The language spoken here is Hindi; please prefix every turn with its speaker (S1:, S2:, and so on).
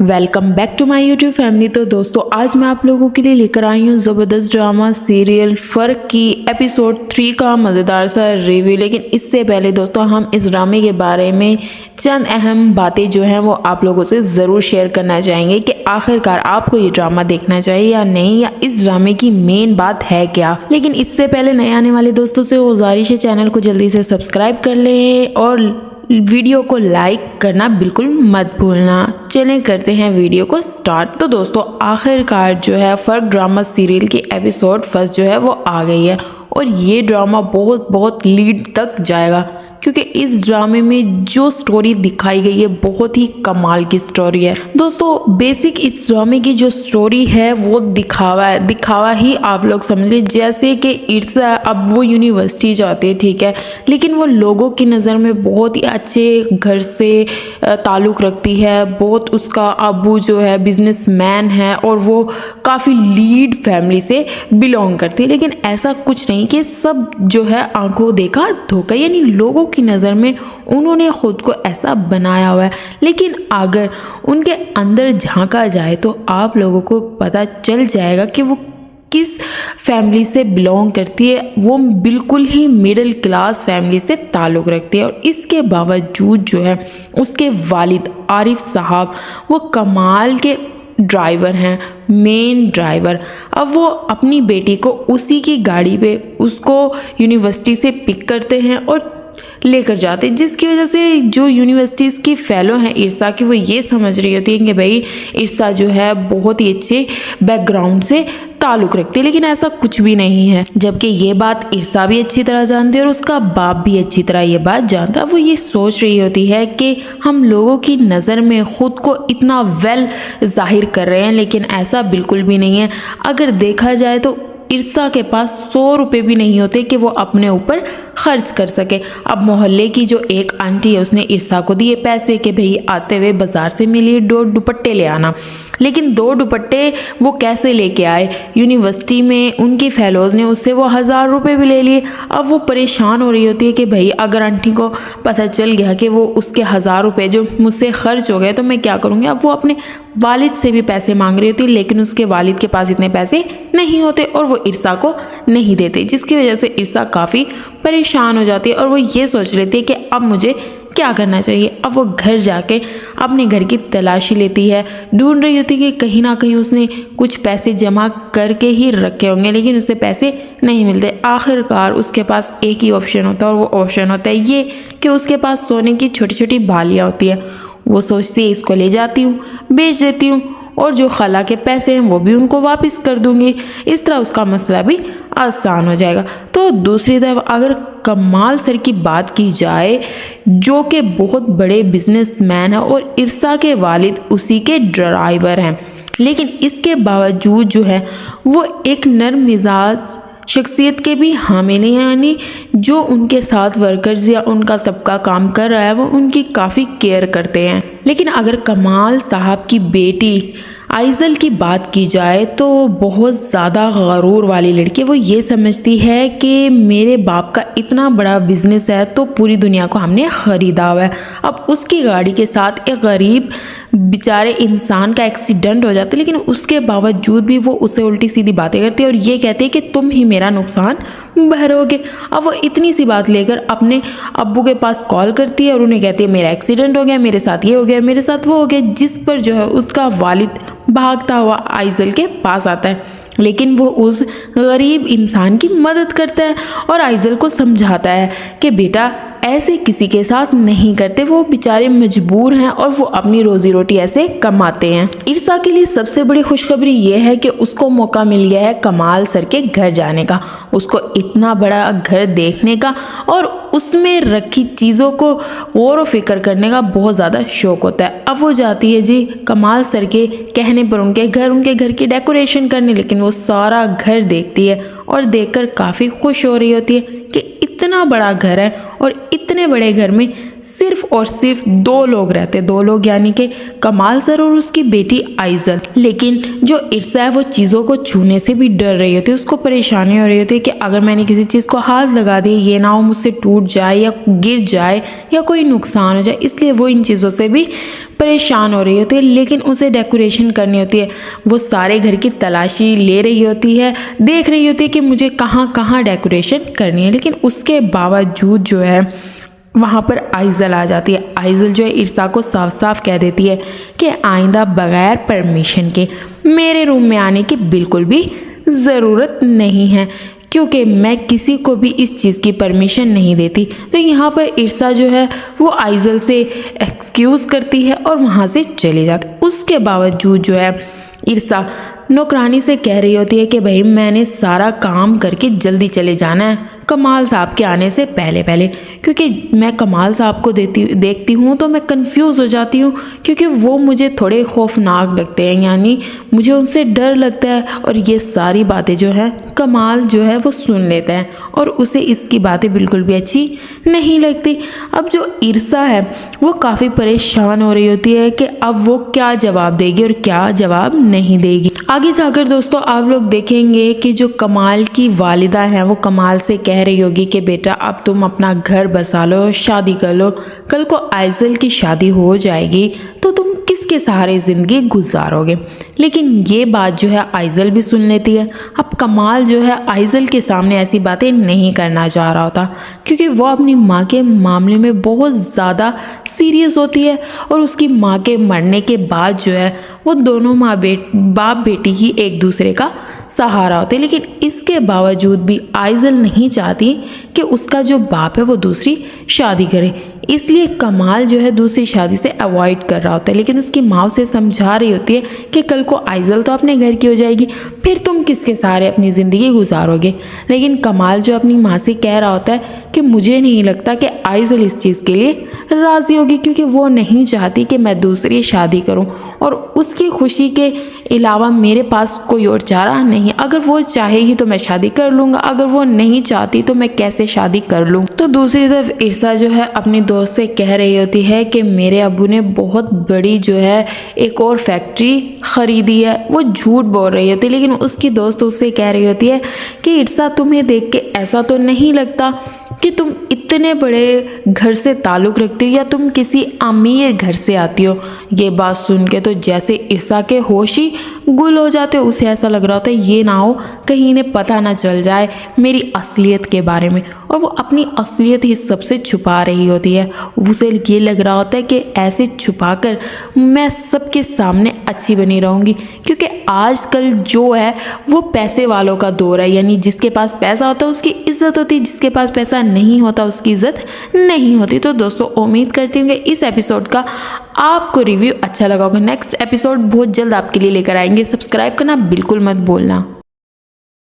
S1: Welcome back to my YouTube family. तो दोस्तों आज मैं आप लोगों के लिए लेकर आई हूँ ज़बरदस्त ड्रामा सीरियल फ़र्क की एपिसोड 3 का मज़ेदार सा रिव्यू। लेकिन इससे पहले दोस्तों हम इस ड्रामे के बारे में चंद अहम बातें जो हैं वो आप लोगों से ज़रूर शेयर करना चाहेंगे कि आखिरकार आपको ये ड्रामा देखना चाहिए या नहीं, या इस ड्रामे की मेन बात है क्या। लेकिन इससे पहले नए आने वाले दोस्तों से गुजारिश है चैनल को जल्दी से सब्सक्राइब कर लें और वीडियो को लाइक करना बिल्कुल मत भूलना। चलें करते हैं वीडियो को स्टार्ट। तो दोस्तों आखिरकार जो है फ़र्क ड्रामा सीरियल की एपिसोड 1 जो है वो आ गई है और ये ड्रामा बहुत लीड तक जाएगा, क्योंकि इस ड्रामे में जो स्टोरी दिखाई गई है बहुत ही कमाल की स्टोरी है। दोस्तों बेसिक इस ड्रामे की जो स्टोरी है वो दिखावा है, दिखावा ही आप लोग समझ लीजिए। जैसे कि इर्सा अब वो यूनिवर्सिटी जाती है, ठीक है, लेकिन वो लोगों की नज़र में बहुत ही अच्छे घर से ताल्लुक़ रखती है। बहुत उसका अब्बू जो है बिजनेसमैन है और वो काफ़ी लीड फैमिली से बिलोंग करती है। लेकिन ऐसा कुछ नहीं कि सब जो है आंखों देखा धोखा, यानी लोगों की नज़र में उन्होंने खुद को ऐसा बनाया हुआ है। लेकिन अगर उनके अंदर झांका जाए तो आप लोगों को पता चल जाएगा कि वो किस फैमिली से बिलोंग करती है। वो बिल्कुल ही मिडिल क्लास फैमिली से ताल्लुक़ रखती है और इसके बावजूद जो है उसके वालिद आरिफ साहब वो कमाल के ड्राइवर हैं, मेन ड्राइवर। अब वो अपनी बेटी को उसी की गाड़ी पे उसको यूनिवर्सिटी से पिक करते हैं और लेकर जाते हैं, जिसकी वजह से जो यूनिवर्सिटीज़ की फ़ेलो हैं इर्सा की, वो ये समझ रही होती है कि भाई इर्सा जो है बहुत ही अच्छे बैकग्राउंड से ताल्लुक़ रखती है। लेकिन ऐसा कुछ भी नहीं है, जबकि ये बात इर्सा भी अच्छी तरह जानती है और उसका बाप भी अच्छी तरह ये बात जानता है। वो ये सोच रही होती है कि हम लोगों की नज़र में ख़ुद को इतना वेल जाहिर कर रहे हैं, लेकिन ऐसा बिल्कुल भी नहीं है। अगर देखा जाए तो इर्सा के पास 100 रुपये भी नहीं होते कि वो अपने ऊपर खर्च कर सके। अब मोहल्ले की जो एक आंटी है उसने इर्सा को दिए पैसे कि भाई आते हुए बाज़ार से मेरे लिए 2 दुपट्टे ले आना। लेकिन 2 दुपट्टे वो कैसे लेके आए, यूनिवर्सिटी में उनकी फेलोज़ ने उससे वो 1000 रुपये भी ले लिए। अब वो परेशान हो रही होती है कि भाई अगर आंटी को पता चल गया कि वो उसके 1000 रुपये जो मुझसे खर्च हो गए तो मैं क्या करूँगी। अब वो अपने वालिद से भी पैसे मांग रही होती है, लेकिन उसके वालिद के पास इतने पैसे नहीं होते और वो इर्सा को नहीं देते, जिसकी वजह से इर्सा काफ़ी परेशान हो जाती है और वो ये सोच लेती है कि अब मुझे क्या करना चाहिए। अब वो घर जाके अपने घर की तलाशी लेती है, ढूंढ रही होती है कि कहीं ना कहीं उसने कुछ पैसे जमा करके ही रखे होंगे, लेकिन उसे पैसे नहीं मिलते। आखिरकार उसके पास एक ही ऑप्शन होता है और वो ऑप्शन होता है ये कि उसके पास सोने की छोटी छोटी बालियाँ होती है। वो सोचती है इसको ले जाती हूँ, बेच देती हूँ और जो खला के पैसे हैं वो भी उनको वापस कर दूंगी। इस तरह उसका मसला भी आसान हो जाएगा। तो दूसरी तरफ अगर कमाल सर की बात की जाए, जो कि बहुत बड़े बिजनेसमैन हैं और इर्सा के वालिद उसी के ड्राइवर हैं, लेकिन इसके बावजूद जो है वो एक नरम मिजाज शख्सियत के भी हामिल हैं, यानी जो उनके साथ वर्कर्स या उनका सबका काम कर रहा है वो उनकी काफ़ी केयर करते हैं। लेकिन अगर कमाल साहब की बेटी आइज़ल की बात की जाए तो बहुत ज़्यादा गरूर वाली लड़की। वो ये समझती है कि मेरे बाप का इतना बड़ा बिजनेस है तो पूरी दुनिया को हमने ख़रीदा हुआ है। अब उसकी गाड़ी के साथ एक गरीब बेचारे इंसान का एक्सीडेंट हो जाता है, लेकिन उसके बावजूद भी वो उसे उल्टी सीधी बातें करती है और ये कहती है कि तुम ही मेरा नुकसान भरोगे। अब वो इतनी सी बात लेकर अपने अब्बू के पास कॉल करती है और उन्हें कहती है मेरा एक्सीडेंट हो गया, मेरे साथ ये हो गया, मेरे साथ वो हो गया, जिस पर जो है उसका वालिद भागता हुआ आइज़ल के पास आता है। लेकिन वो उस गरीब इंसान की मदद करता है और आइज़ल को समझाता है कि बेटा ऐसे किसी के साथ नहीं करते, वो बेचारे मजबूर हैं और वो अपनी रोजी रोटी ऐसे कमाते हैं। इर्सा के लिए सबसे बड़ी खुशखबरी ये है कि उसको मौका मिल गया है कमाल सर के घर जाने का। उसको इतना बड़ा घर देखने का और उसमें रखी चीज़ों को गौर व फिक्र करने का बहुत ज़्यादा शौक़ होता है। अब वो जाती है जी कमाल सर के कहने पर उनके घर की डेकोरेशन करने, लेकिन वो सारा घर देखती है और देखकर काफ़ी खुश हो रही होती है कि इतना बड़ा घर है और इतने बड़े घर में सिर्फ और सिर्फ 2 लोग रहते, 2 लोग यानी कि कमाल सर और उसकी बेटी आइजल। लेकिन जो इर्सा है वो चीज़ों को छूने से भी डर रही होती है, उसको परेशानी हो रही होती है कि अगर मैंने किसी चीज़ को हाथ लगा दी ये ना हो मुझसे टूट जाए या गिर जाए या कोई नुकसान हो जाए, इसलिए वो इन चीज़ों से भी परेशान हो रही होती है। लेकिन उसे डेकोरेशन करनी होती है, वो सारे घर की तलाशी ले रही होती है, देख रही होती है कि मुझे कहाँ कहाँ डेकोरेशन करनी है। लेकिन उसके बावजूद जो है वहाँ पर आइजल आ जाती है। आइजल जो है इर्सा को साफ साफ कह देती है कि आइंदा बगैर परमिशन के मेरे रूम में आने की बिल्कुल भी ज़रूरत नहीं है, क्योंकि मैं किसी को भी इस चीज़ की परमिशन नहीं देती। तो यहाँ पर इर्सा जो है वो आइजल से एक्सक्यूज़ करती है और वहाँ से चली जाती है। उसके बावजूद जो है इर्सा नौकरानी से कह रही होती है कि भाई मैंने सारा काम करके जल्दी चले जाना है कमाल साहब के आने से पहले पहले, क्योंकि मैं कमाल साहब को देखती हूँ तो मैं कंफ्यूज हो जाती हूँ, क्योंकि वो मुझे थोड़े खौफनाक लगते हैं, यानी मुझे उनसे डर लगता है। और ये सारी बातें जो है कमाल जो है वो सुन लेता है और उसे इसकी बातें बिल्कुल भी अच्छी नहीं लगती। अब जो इर्सा है वो काफ़ी परेशान हो रही होती है कि अब वो क्या जवाब देगी और क्या जवाब नहीं देगी। आगे जाकर दोस्तों आप लोग देखेंगे कि जो कमाल की वालिदा है वो कमाल से कह रही होगी कि बेटा अब तुम अपना घर बसा लो, शादी कर लो, कल को आइजल की शादी हो जाएगी तो तुम किसके सहारे ज़िंदगी गुजारोगे। लेकिन ये बात जो है आइजल भी सुन लेती है। अब कमाल जो है आइजल के सामने ऐसी बातें नहीं करना चाह रहा होता, क्योंकि वो अपनी माँ के मामले में बहुत ज़्यादा सीरियस होती है और उसकी माँ के मरने के बाद जो है वो दोनों बाप बेटी ही एक दूसरे का सहारा होते। लेकिन इसके बावजूद भी आइजल नहीं चाहती कि उसका जो बाप है वो दूसरी शादी करे, इसलिए कमाल जो है दूसरी शादी से अवॉइड कर रहा होता है। लेकिन उसकी माँ उसे समझा रही होती है कि कल को आइजल तो अपने घर की हो जाएगी, फिर तुम किसके सहारे अपनी ज़िंदगी गुजारोगे। लेकिन कमाल जो अपनी माँ से कह रहा होता है कि मुझे नहीं लगता कि आइजल इस चीज़ के लिए राज़ी होगी, क्योंकि वो नहीं चाहती कि मैं दूसरी शादी करूं और उसकी खुशी के अलावा मेरे पास कोई और चारा नहीं। अगर वो चाहेगी तो मैं शादी कर लूँगा, अगर वो नहीं चाहती तो मैं कैसे शादी कर लूँ। तो दूसरी तरफ इर्सा जो है अपने दोस्त से कह रही होती है कि मेरे अब्बू ने बहुत बड़ी जो है एक और फैक्ट्री ख़रीदी है। वो झूठ बोल रही होती है, लेकिन उसकी दोस्त उससे कह रही होती है कि इर्सा तुम्हें देख के ऐसा तो नहीं लगता कि तुम इतने बड़े घर से ताल्लुक़ रखती हो या तुम किसी अमीर घर से आती हो। ये बात सुन के तो जैसे इर्सा के होश ही गुल हो जाते, उसे ऐसा लग रहा होता है ये ना हो कहीं इन्हें पता ना चल जाए मेरी असलियत के बारे में, और वो अपनी असलियत ही सबसे छुपा रही होती है। उसे ये लग रहा होता है कि ऐसे छुपाकर मैं सबके सामने अच्छी बनी रहूँगी, क्योंकि आजकल जो है वो पैसे वालों का दौर है, यानी जिसके पास पैसा होता है उसकी इज्जत होती है, जिसके पास पैसा नहीं होता उसकी इज्जत नहीं होती। तो दोस्तों उम्मीद करती हूँ कि इस एपिसोड का आपको रिव्यू अच्छा लगा होगा। नेक्स्ट एपिसोड बहुत जल्द आपके लिए लेकर आएंगे, सब्सक्राइब करना बिल्कुल मत भूलना।